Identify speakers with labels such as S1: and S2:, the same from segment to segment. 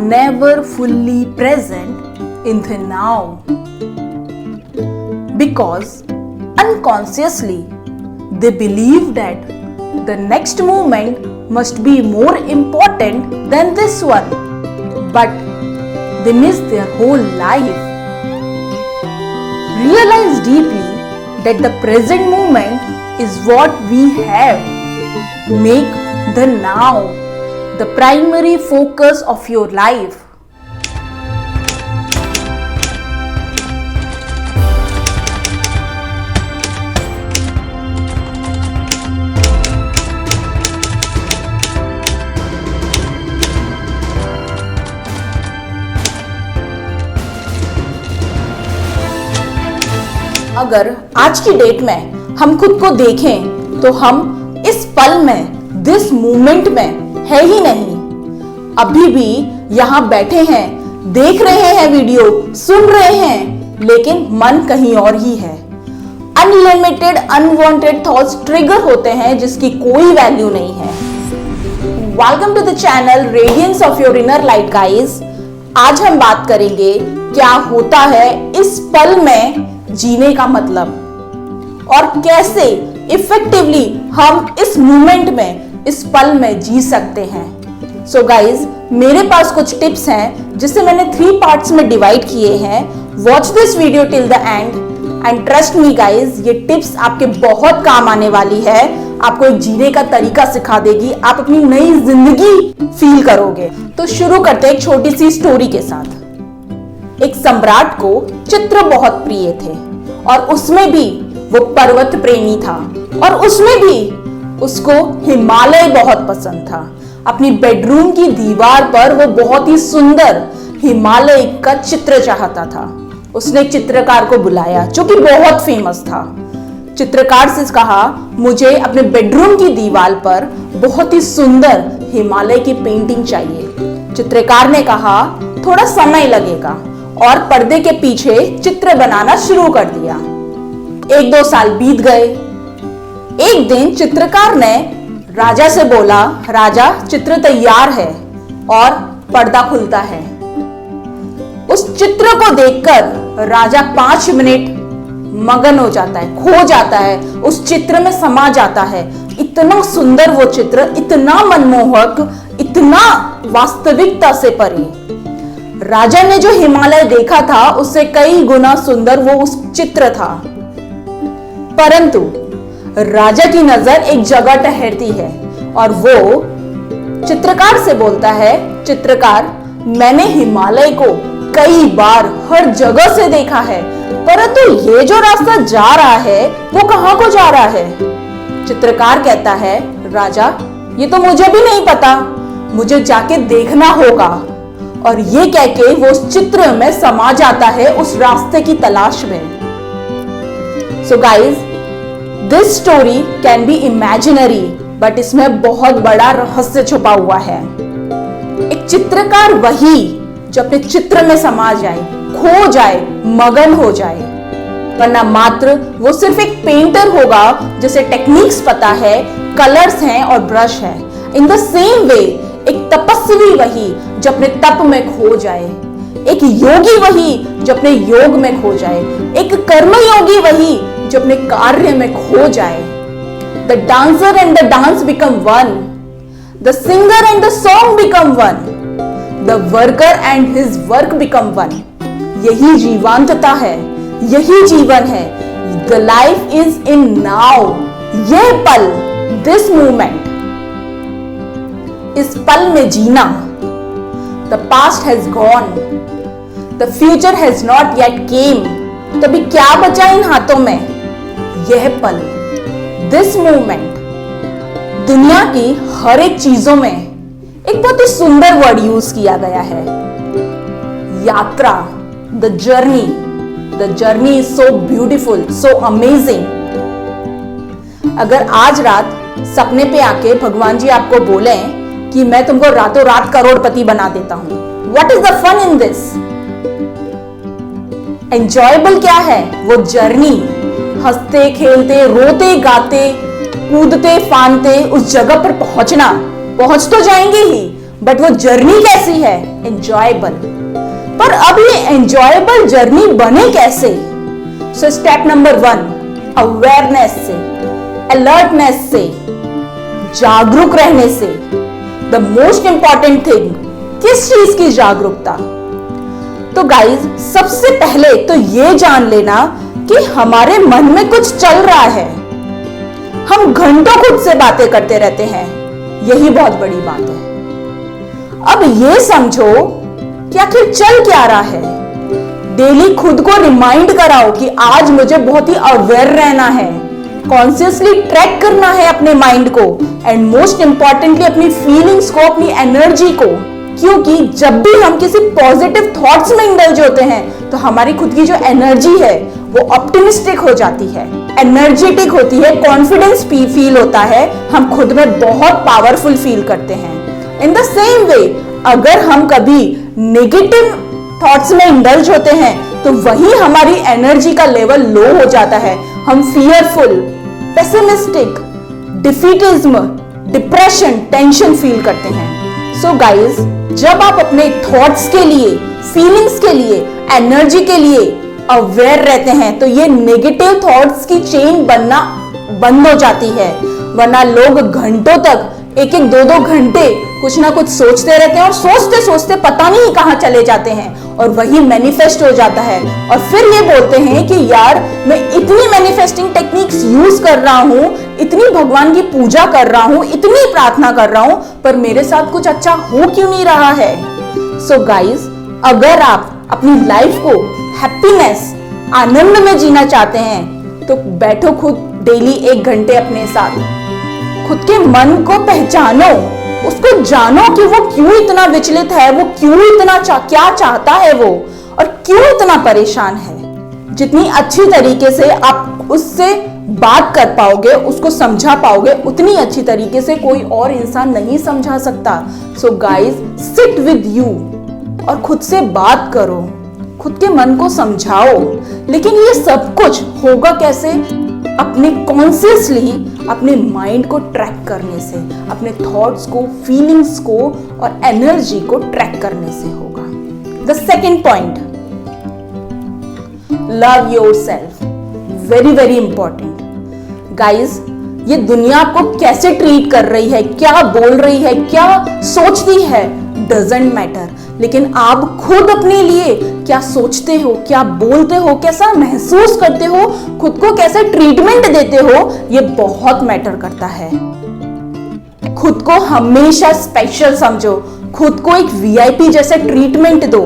S1: never fully present in the now. Because unconsciously they believe that the next moment must be more important than this one, but they miss their whole life. Realize deeply that the present moment is what we have. Make the now the primary focus of your life. अगर आज की date में हम खुद को देखें तो हम इस पल में, दिस मोमेंट में है ही नहीं। अभी भी यहाँ बैठे हैं, देख रहे हैं वीडियो, सुन रहे हैं, लेकिन मन कहीं और ही है। अनलिमिटेड अनवांटेड थॉट्स ट्रिगर होते हैं जिसकी कोई वैल्यू नहीं है। Welcome to the channel radiance of your inner light guys. आज हम बात करेंगे क्या होता है इस पल में जीने का मतलब और कैसे इफेक्टिवली हम इस मोमेंट में, इस पल में जी सकते हैं। सो गाइज, मेरे पास कुछ टिप्स हैं जिसे मैंने 3 पार्ट्स में डिवाइड किए हैं। Watch this video till the end and trust me guys, ये टिप्स आपके बहुत काम आने वाली है। आपको एक जीने का तरीका सिखा देगी, आप अपनी नई जिंदगी फील करोगे। तो शुरू करते हैं एक छोटी सी स्टोरी के साथ। एक सम्राट को चित्र बहुत प्रिय थे और उसमें भी वो पर्वत प्रेमी था और उसमें भी उसको हिमालय बहुत पसंद था। अपनी बेडरूम की दीवार पर वो बहुत ही सुंदर हिमालय का चित्र चाहता था। उसने एक चित्रकार को बुलाया जो कि बहुत फेमस था। चित्रकार से कहा, मुझे अपने बेडरूम की दीवार पर बहुत ही सुंदर हिमालय की पेंटिंग चाहिए। चित्रकार ने कहा थोड़ा समय लगेगा और पर्दे के पीछे चित्र बनाना शुरू कर दिया। 1-2 साल बीत गए। एक दिन चित्रकार ने राजा से बोला, राजा चित्र तैयार है, और पर्दा खुलता है। उस चित्र को देखकर राजा 5 मिनट मगन हो जाता है, खो जाता है, उस चित्र में समा जाता है। इतना सुंदर वो चित्र, इतना मनमोहक, इतना वास्तविकता से परे। राजा ने जो हिमालय देखा था उससे कई गुना सुंदर वो उस चित्र था। परंतु राजा की नजर एक जगह ठहरती है और वो चित्रकार से बोलता है, चित्रकार, मैंने हिमालय को कई बार हर जगह से देखा है, परंतु ये जो रास्ता जा रहा है वो कहां को जा रहा है? चित्रकार कहता है, राजा ये तो मुझे भी नहीं पता, मुझे जाके देखना होगा। और ये कह के वो उस चित्र में समा जाता है उस रास्ते की तलाश में। So guys, this story can be imaginary, but इसमें बहुत बड़ा रहस्य छुपा हुआ है। एक चित्रकार वही जो अपने चित्र में समा जाए, खो जाए, मगन हो जाए, वरना मात्र वो सिर्फ एक पेंटर होगा जिसे टेक्निक्स पता है, कलर्स हैं और ब्रश है। इन द सेम वे एक तपस्वी वही जो अपने तप में खो जाए, एक योगी वही जो अपने योग में खो जाए, एक कर्मयोगी वही जो अपने कार्य में खो जाए। The dancer and the dance become one, the singer and the song become one, the worker and his work become one. यही जीवंतता है, यही जीवन है। The life is in now, यह पल, दिस मोमेंट, इस पल में जीना। The past has gone, the future has not yet came. तभी क्या बचा इन हाथों में? यह पल, this moment। दुनिया की हर एक चीजों में एक बहुत ही सुंदर वर्ड यूज किया गया है, यात्रा, the journey। The journey is so beautiful, so amazing। अगर आज रात सपने पे आके भगवान जी आपको बोले कि मैं तुमको रातों रात करोड़पति बना देता हूं, what is the fun in this? Enjoyable क्या है? वो जर्नी, हंसते खेलते रोते गाते कूदते फानते उस जगह पर पहुंचना। पहुंच तो जाएंगे ही, बट वो जर्नी कैसी है? एंजॉयबल। पर अब ये एंजॉयबल जर्नी बने कैसे? सो स्टेप नंबर 1, अवेयरनेस से, अलर्टनेस से, जागरूक रहने से। द मोस्ट इंपॉर्टेंट थिंग, किस चीज की जागरूकता? तो गाइज, सबसे पहले तो ये जान लेना कि हमारे मन में कुछ चल रहा है। हम घंटों खुद से बातें करते रहते हैं, यही बहुत बड़ी बात है। अब ये समझो कि आखिर चल क्या रहा है। डेली खुद को रिमाइंड कराओ कि आज मुझे बहुत ही अवेयर रहना है, कॉन्शियसली ट्रैक करना है अपने माइंड को, एंड मोस्ट इंपॉर्टेंटली अपनी फीलिंग्स को, अपनी एनर्जी को। क्योंकि जब भी हम किसी पॉजिटिव थॉट्स में इंडल्ज होते हैं तो हमारी खुद की जो एनर्जी है वो ऑप्टिमिस्टिक हो जाती है, एनर्जेटिक होती है, कॉन्फिडेंस फील होता है, हम खुद में बहुत पावरफुल फील करते हैं। इन द सेम वे, अगर हम कभी नेगेटिव थॉट्स में इंडल्ज होते हैं तो वही हमारी एनर्जी का लेवल लो हो जाता है। हम fearful, pessimistic, defeatism, depression, tension feel करते हैं। सो गाइज, जब आप अपने थॉट्स के लिए, फीलिंग्स के लिए, एनर्जी के लिए अवेयर रहते हैं तो ये नेगेटिव थॉट्स की चेन बनना बंद हो जाती है। वरना लोग घंटों तक, 1-2 घंटे कुछ ना कुछ सोचते रहते हैं और सोचते सोचते पता नहीं कहां चले जाते हैं और वही मैनिफेस्ट हो जाता है। और फिर ये बोलते हैं कि यार, मैं इतनी मैनिफेस्टिंग टेक्निक्स यूज कर रहा हूं, इतनी भगवान की पूजा कर रहा हूं, इतनी प्रार्थना कर रहा हूं, पर मेरे साथ कुछ अच्छा हो क्यों नहीं रहा है? सो गाइज, अगर आप अपनी लाइफ को हैप्पीनेस, आनंद में जीना चाहते हैं तो बैठो खुद डेली 1 घंटे अपने साथ, खुद के मन को पहचानो, उसको जानो कि वो क्यों इतना विचलित है, वो क्यों इतना क्या चाहता है वो, और क्यों इतना परेशान है। जितनी अच्छी तरीके से आप उससे बात कर पाओगे, उसको समझा पाओगे, उतनी अच्छी तरीके से कोई और इंसान नहीं समझा सकता। So guys, sit with you और खुद से बात करो, खुद के मन को समझाओ। लेकिन ये सब कुछ होगा कैसे? अपने कॉन्शियसली अपने माइंड को ट्रैक करने से, अपने थॉट्स को, फीलिंग्स को और एनर्जी को ट्रैक करने से होगा। The second point, love yourself. Very very important. Guys, ये दुनिया आपको कैसे ट्रीट कर रही है, क्या बोल रही है, क्या सोचती है, डजंट मैटर। लेकिन आप खुद अपने लिए क्या सोचते हो, क्या बोलते हो, कैसा महसूस करते हो, खुद को कैसे ट्रीटमेंट देते हो, ये बहुत मैटर करता है। खुद को हमेशा स्पेशल समझो, खुद को एक वीआईपी जैसे ट्रीटमेंट दो।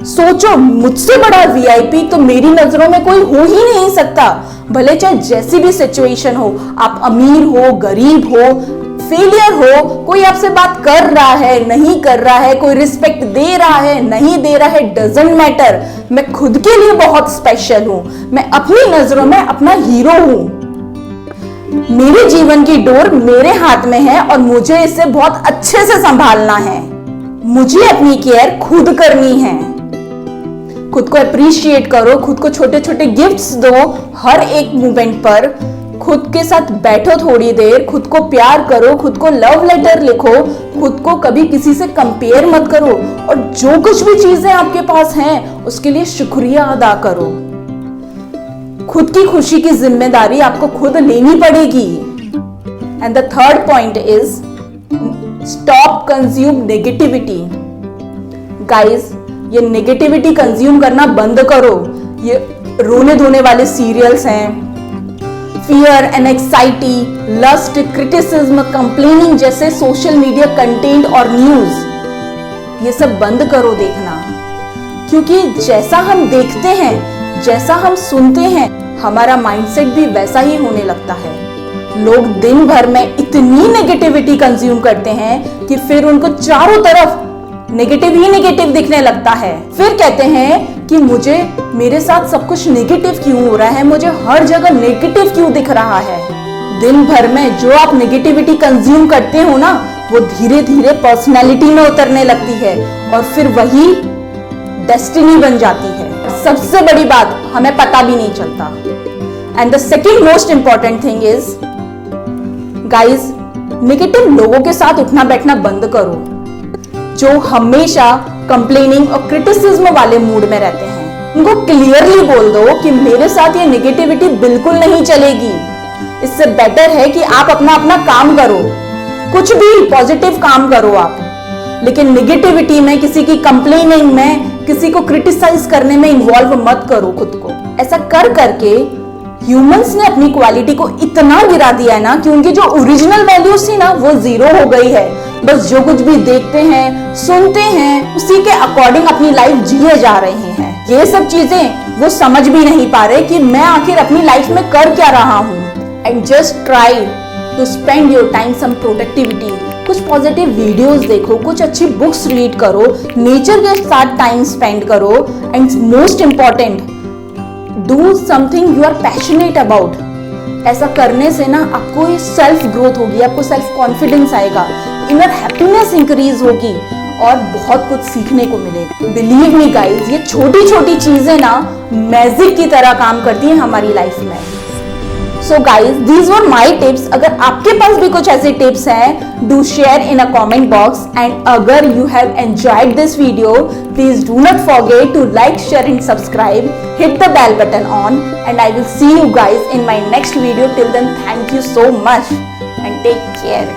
S1: सोचो, मुझसे बड़ा वीआईपी तो मेरी नजरों में कोई हो ही नहीं सकता। भले चाहे जैसी भी सिचुएशन हो, आप अमीर हो, गरीब हो, फेलियर हो, कोई आपसे बात कर रहा है, नहीं कर रहा है, कोई रिस्पेक्ट दे रहा है, नहीं दे रहा है, डजंट मैटर। मैं खुद के लिए बहुत स्पेशल हूं, मैं अपनी नजरों में अपना हीरो हूं। मेरे जीवन की डोर मेरे हाथ में है और मुझे इसे बहुत अच्छे से संभालना है। मुझे अपनी केयर खुद करनी है। खुद को अप्रिशिएट करो, खुद को छोटे छोटे गिफ्ट्स दो हर एक मोमेंट पर। खुद के साथ बैठो थोड़ी देर, खुद को प्यार करो, खुद को लव लेटर लिखो, खुद को कभी किसी से कंपेयर मत करो, और जो कुछ भी चीजें आपके पास हैं उसके लिए शुक्रिया अदा करो। खुद की खुशी की जिम्मेदारी आपको खुद लेनी पड़ेगी। And the third point is stop consume negativity. Guys, ये नेगेटिविटी कंज्यूम करना बंद करो। ये रोने धोने वाले सीरियल्स हैं, fear and anxiety, lust, criticism, complaining जैसे सोशल मीडिया कंटेंट और न्यूज, ये सब बंद करो देखना। क्योंकि जैसा हम देखते हैं, जैसा हम सुनते हैं, हमारा माइंडसेट भी वैसा ही होने लगता है। लोग दिन भर में इतनी नेगेटिविटी कंज्यूम करते हैं कि फिर उनको चारों तरफ नेगेटिव ही नेगेटिव दिखने लगता है। फिर कहते हैं कि मुझे, मेरे साथ सब कुछ नेगेटिव क्यों हो रहा है, मुझे हर जगह नेगेटिव क्यों दिख रहा है। दिन भर में जो आप नेगेटिविटी कंज्यूम करते हो ना, वो धीरे धीरे पर्सनैलिटी में उतरने लगती है और फिर वही डेस्टिनी बन जाती है। सबसे बड़ी बात, हमें पता भी नहीं चलता। And the second most important thing is, guys, negative लोगों के साथ उठना बैठना बंद करो। जो हमेशा कंप्लेनिंग और क्रिटिसिज्म वाले मूड में रहते हैं। उनको क्लियरली बोल दो कि मेरे साथ ये नेगेटिविटी बिल्कुल नहीं चलेगी। इससे बेटर है कि आप अपना अपना काम करो, कुछ भी पॉजिटिव काम करो आप, लेकिन नेगेटिविटी में, किसी की कंप्लेनिंग में, किसी को क्रिटिसाइज करने में इन्वॉल्व मत करो खुद को। ऐसा कर करके ह्यूमंस ने अपनी क्वालिटी को इतना गिरा दिया है ना कि उनकी जो ओरिजिनल वैल्यूज थी ना वो जीरो हो गई है। बस जो कुछ भी देखते हैं, सुनते हैं, उसी के अकॉर्डिंग अपनी लाइफ जिए जा रहे हैं। ये सब चीजें वो समझ भी नहीं पा रहे कि मैं आखिर अपनी लाइफ में कर क्या रहा हूँ। And just try to spend your time some productivity. कुछ पॉजिटिव वीडियोस देखो, कुछ अच्छी बुक्स रीड करो, नेचर के साथ टाइम स्पेंड करो, and most important, do something you are passionate about. ऐसा करने से ना आपको ये सेल्फ ग्रोथ होगी, आपको सेल्फ कॉन्फिडेंस आएगा, इनर हैप्पीनेस इंक्रीज होगी और बहुत कुछ सीखने को मिलेगा। बिलीव मी गाइज, ये छोटी छोटी चीजें ना मैजिक की तरह काम करती हैं हमारी लाइफ में। So guys, these were my tips. अगर आपके पास भी कुछ ऐसे टिप्स हैं, do share in a comment box. And अगर you have enjoyed this video, please do not forget to like, share and subscribe. Hit the bell button on, and I will see you guys in my next video. Till then, thank you so much and take care.